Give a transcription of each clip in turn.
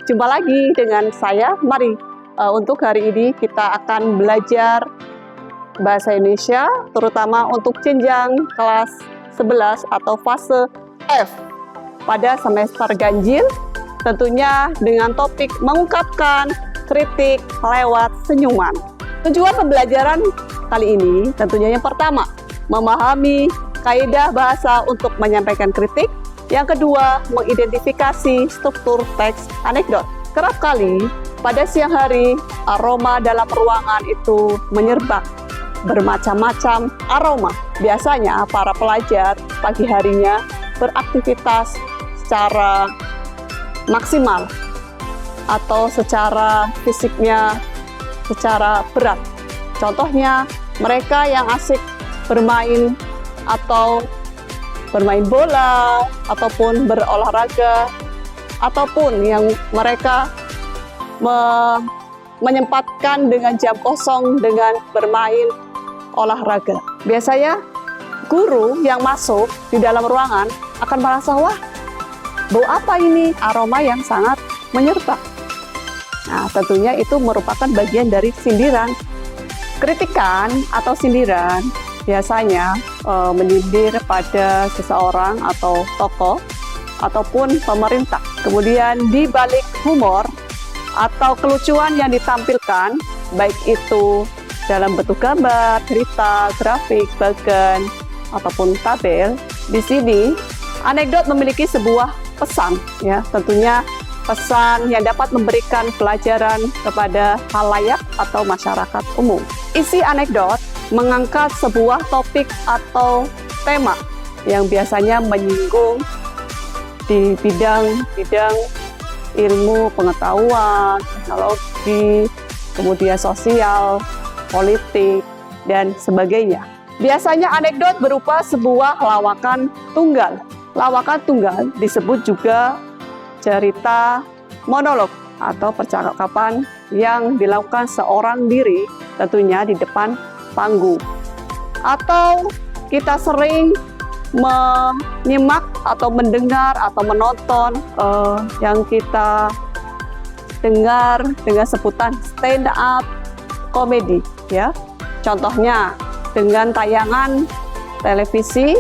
Jumpa lagi dengan saya, Mari. Untuk hari ini kita akan belajar bahasa Indonesia, terutama untuk jenjang kelas 11 atau fase F pada semester ganjil, tentunya dengan topik mengungkapkan kritik lewat senyuman. Tujuan pembelajaran kali ini tentunya yang pertama, memahami kaidah bahasa untuk menyampaikan kritik. Yang kedua, mengidentifikasi struktur teks anekdot. Kerap kali pada siang hari, aroma dalam ruangan itu menyerbak bermacam-macam aroma. Biasanya para pelajar pagi harinya beraktivitas secara maksimal atau secara fisiknya secara berat. Contohnya mereka yang asik bermain atau bermain bola ataupun berolahraga, ataupun yang mereka menyempatkan dengan jam kosong dengan bermain olahraga. Biasanya guru yang masuk di dalam ruangan akan merasa, wah, bau apa ini? Aroma yang sangat menyerbak. Nah, tentunya itu merupakan bagian dari sindiran. Kritikan atau sindiran biasanya menyindir pada seseorang atau tokoh ataupun pemerintah. Kemudian di balik humor atau kelucuan yang ditampilkan, baik itu dalam bentuk gambar, cerita, grafik, bagan, ataupun tabel, di sini anekdot memiliki sebuah pesan, ya, tentunya pesan yang dapat memberikan pelajaran kepada khalayak atau masyarakat umum. Isi anekdot mengangkat sebuah topik atau tema yang biasanya menyinggung di bidang-bidang ilmu pengetahuan, teknologi, kemudian sosial, politik, dan sebagainya. Biasanya anekdot berupa sebuah lawakan tunggal. Lawakan tunggal disebut juga cerita monolog atau percakapan yang dilakukan seorang diri, tentunya di depan panggung. Atau kita sering menyimak atau mendengar atau menonton yang kita dengar dengan sebutan stand up comedy, ya. Contohnya dengan tayangan televisi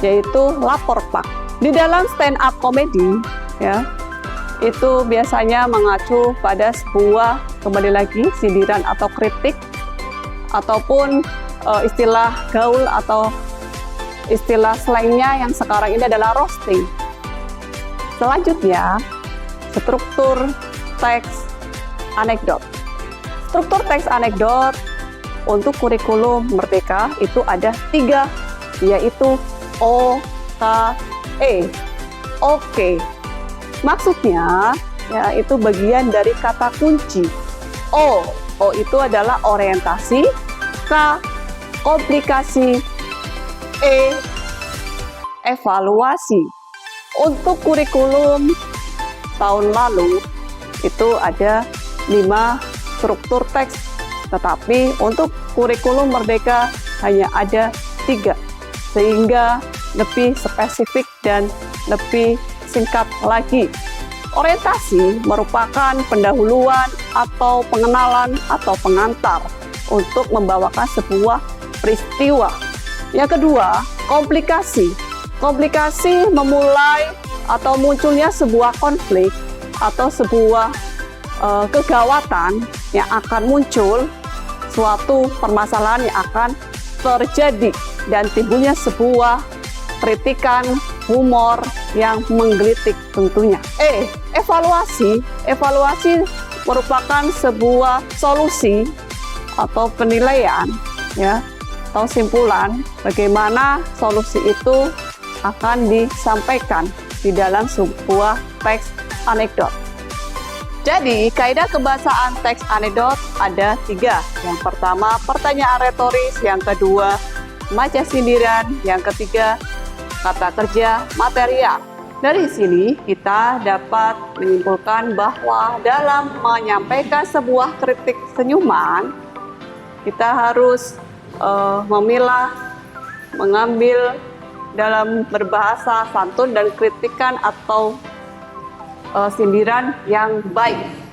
yaitu Lapor Pak. Di dalam stand up comedy, ya, itu biasanya mengacu pada sebuah, kembali lagi, sindiran atau kritik ataupun istilah gaul atau istilah slangnya yang sekarang ini adalah roasting. Selanjutnya, struktur teks anekdot. Struktur teks anekdot untuk kurikulum Merdeka itu ada 3, yaitu OKE. Oke. Maksudnya, ya, itu bagian dari kata kunci. O itu adalah orientasi, K komplikasi, E evaluasi. Untuk kurikulum tahun lalu itu ada 5 struktur teks, tetapi untuk kurikulum Merdeka hanya ada 3, sehingga lebih spesifik dan lebih singkat lagi. Orientasi merupakan pendahuluan atau pengenalan atau pengantar untuk membawakan sebuah peristiwa. Yang kedua, komplikasi. Komplikasi memulai atau munculnya sebuah konflik atau sebuah kegawatan yang akan muncul, suatu permasalahan yang akan terjadi dan timbulnya sebuah kritikan, humor yang menggelitik tentunya. Evaluasi. Evaluasi merupakan sebuah solusi atau penilaian, ya, atau simpulan bagaimana solusi itu akan disampaikan di dalam sebuah teks anekdot. Jadi, kaidah kebahasaan teks anekdot ada 3. Yang pertama, pertanyaan retoris. Yang kedua, majas sindiran. Yang ketiga, kata kerja material. Dari sini kita dapat menyimpulkan bahwa dalam menyampaikan sebuah kritik senyuman, kita harus memilah, mengambil dalam berbahasa santun dan kritikan atau sindiran yang baik.